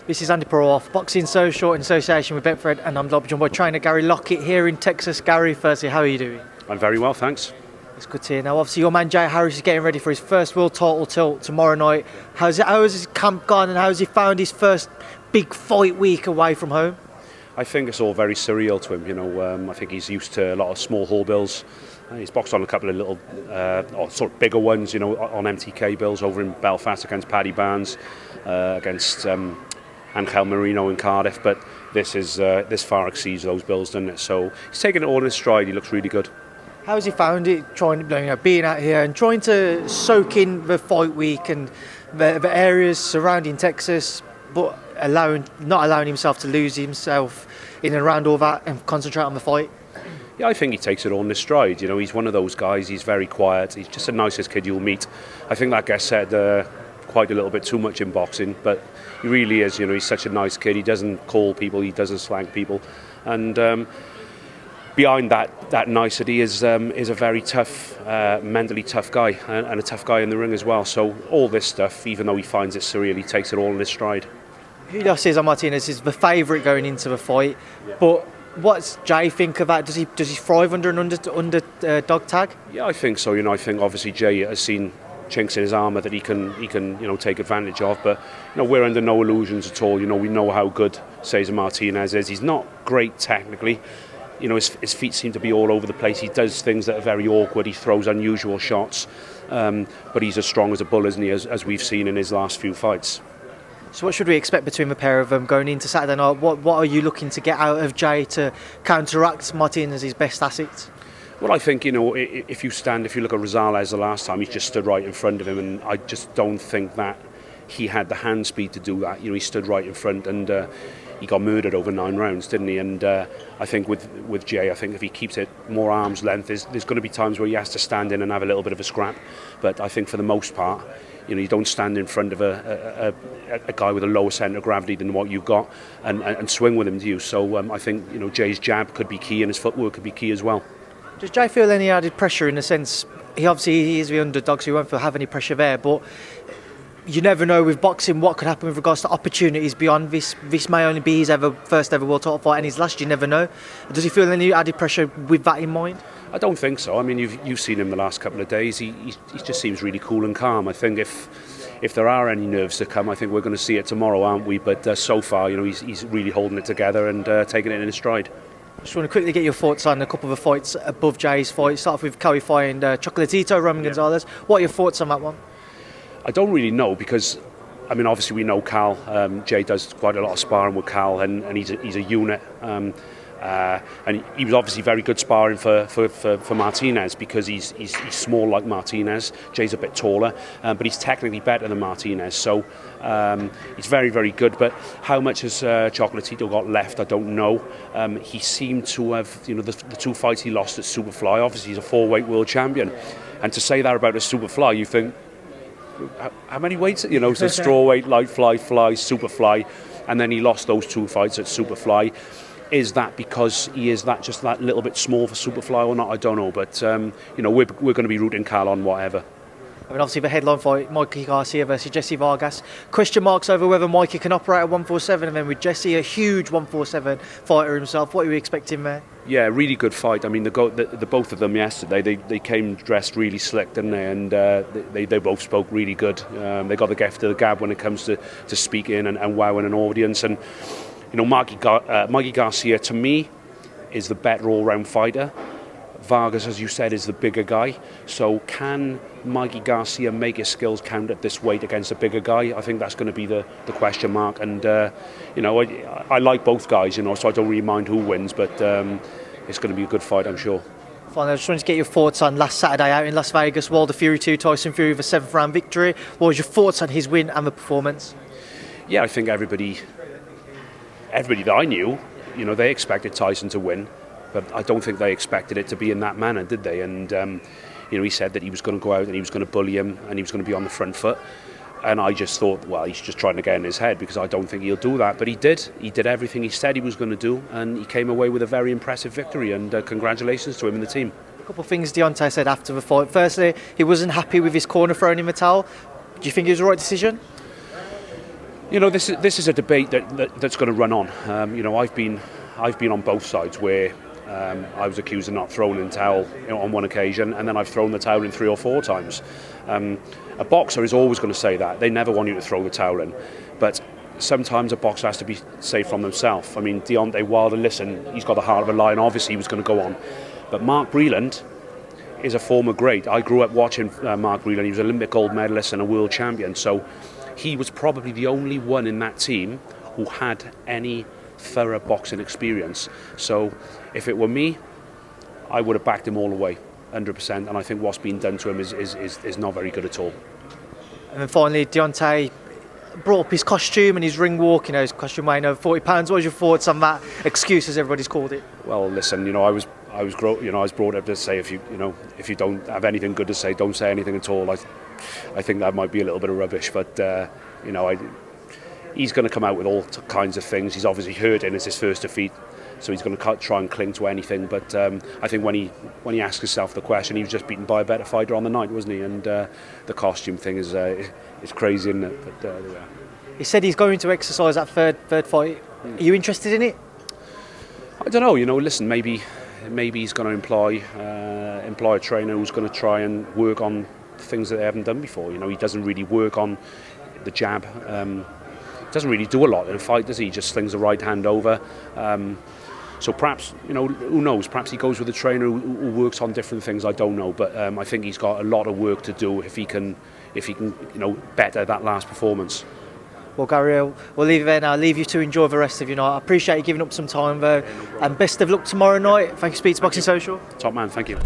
This is Andi Purewal, Boxing Social in association with Betfred, and I'm joined by trainer Gary Lockett here in Texas. Gary, firstly, how are you doing? I'm very well, thanks. It's good to hear. Now, obviously, your man Jay Harris is getting ready for his first world title tilt tomorrow night. How has his camp gone, and how has he found his first big fight week away from home? I think it's all very surreal to him. I think he's used to a lot of small hall bills. He's boxed on a couple of little, sort of bigger ones, on MTK bills over in Belfast against Paddy Barnes, against Angel Marino in Cardiff. But this far exceeds those bills, doesn't it? So he's taking it all in his stride. He looks really good. How has he found it, being out here and trying to soak in the fight week and the areas surrounding Texas, but not allowing himself to lose himself in and around all that and concentrate on the fight? Yeah, I think he takes it all in his stride. He's one of those guys. He's very quiet. He's just the nicest kid you'll meet. I think that gets said quite a little bit too much in boxing, but he really is. He's such a nice kid. He doesn't call people. He doesn't slang people, and behind that nicety is a very tough, mentally tough guy, and a tough guy in the ring as well. So all this stuff, even though he finds it surreal, he takes it all in his stride. Julio Cesar Martinez is the favourite going into the fight, but what's Jay think of that? Does he thrive under an underdog tag? Yeah, I think so. I think obviously Jay has seen chinks in his armour that he can take advantage of. But we're under no illusions at all. We know how good Cesar Martinez is. He's not great technically. His feet seem to be all over the place. He does things that are very awkward. He throws unusual shots. But he's as strong as a bull, isn't he? As we've seen in his last few fights. So what should we expect between the pair of them going into Saturday night? What are you looking to get out of Jay to counteract Martinez's best assets? Well, I think, if you look at Rosales the last time, he just stood right in front of him, and I just don't think that he had the hand speed to do that. He stood right in front, and he got murdered over 9 rounds, didn't he? And I think with Jay, I think if he keeps it more arm's length, there's going to be times where he has to stand in and have a little bit of a scrap. But I think for the most part, you don't stand in front of a guy with a lower centre of gravity than what you've got and swing with him, do you? So I think Jay's jab could be key, and his footwork could be key as well. Does Jay feel any added pressure in the sense, he is the underdog, so he won't have any pressure there, but you never know with boxing what could happen with regards to opportunities beyond this. This may only be his first ever world title fight and his last, you never know. Does he feel any added pressure with that in mind? I don't think so. I mean, you've seen him the last couple of days. He just seems really cool and calm. I think if there are any nerves to come, I think we're going to see it tomorrow, aren't we? But so far, he's really holding it together and taking it in his stride. Just want to quickly get your thoughts on a couple of the fights above Jay's fight. Start off with Yafai and Chocolatito, Gonzalez. What are your thoughts on that one? I don't really know because, obviously we know Cal. Jay does quite a lot of sparring with Cal, and he's a unit. And he was obviously very good sparring for Martinez because he's small like Martinez. Jay's a bit taller, but he's technically better than Martinez. So he's very, very good. But how much has Chocolatito got left, I don't know. He seemed to have, the 2 fights he lost at Superfly. Obviously, he's a 4-weight world champion. And to say that about a Superfly, you think, how many weights? So strawweight, light fly, Superfly. And then he lost those 2 fights at Superfly. Is that because he is just that little bit small for Superfly or not? I don't know, but we're going to be rooting Cal on whatever. Obviously the headline fight, Mikey Garcia versus Jesse Vargas. Question marks over whether Mikey can operate at 147, and then with Jesse, a huge 147 fighter himself. What are we expecting there? Yeah, really good fight. The both of them yesterday, they came dressed really slick, didn't they? And they both spoke really good. They got the gift of the gab when it comes to speaking and wowing an audience. And Mikey Garcia, to me, is the better all-round fighter. Vargas, as you said, is the bigger guy. So can Mikey Garcia make his skills count at this weight against a bigger guy? I think that's going to be the question mark. And, I like both guys, so I don't really mind who wins. But it's going to be a good fight, I'm sure. Finally, I just wanted to get your thoughts on last Saturday out in Las Vegas, Wilder Fury 2, Tyson Fury with a 7th round victory. What was your thoughts on his win and the performance? Yeah, I think everybody that I knew, they expected Tyson to win. But I don't think they expected it to be in that manner, did they? And, he said that he was going to go out and he was going to bully him and he was going to be on the front foot. And I just thought, well, he's just trying to get in his head because I don't think he'll do that. But he did. He did everything he said he was going to do. And he came away with a very impressive victory. And congratulations to him and the team. A couple of things Deontay said after the fight. Firstly, he wasn't happy with his corner throwing in the towel. Do you think it was the right decision? You know, this is a debate that's going to run on. You know, I've been on both sides where I was accused of not throwing in the towel, you know, on one occasion, and then I've thrown the towel in 3 or 4 times. A boxer is always going to say that. They never want you to throw the towel in, but sometimes a boxer has to be safe from themselves. I mean, Deontay Wilder, listen, he's got the heart of a lion. Obviously, he was going to go on, but Mark Breland is a former great. I grew up watching Mark Breland. He was an Olympic gold medalist and a world champion. So he was probably the only one in that team who had any thorough boxing experience. So if it were me, I would have backed him all the way, 100%. And I think what's been done to him is not very good at all. And then finally, Deontay brought up his costume and his ring walk. You know, his costume weighing over 40 pounds. What was your thoughts on that excuse, as everybody's called it? Well, listen, you know, I was brought up to say if you don't have anything good to say, don't say anything at all. I think that might be a little bit of rubbish, but you know, he's going to come out with all kinds of things. He's obviously hurting. It's his first defeat, so he's going to try and cling to anything. But I think when he asked himself the question, he was just beaten by a better fighter on the night, wasn't he? And the costume thing is crazy, isn't it? But there we are. He said he's going to exercise that third fight. Are you interested in it? I don't know. You know, listen, maybe he's going to employ a trainer who's going to try and work on things that they haven't done before. You know, he doesn't really work on the jab. Doesn't really do a lot in a fight, does he? He just slings the right hand over. So perhaps, you know, who knows? Perhaps he goes with a trainer who works on different things. I don't know, but I think he's got a lot of work to do if he can, you know, better that last performance. Well, Gary, we'll leave it there now. I'll leave you to enjoy the rest of your night. I appreciate you giving up some time, though, and best of luck tomorrow night. Thank you, Speed to Boxing Social. Top man, thank you.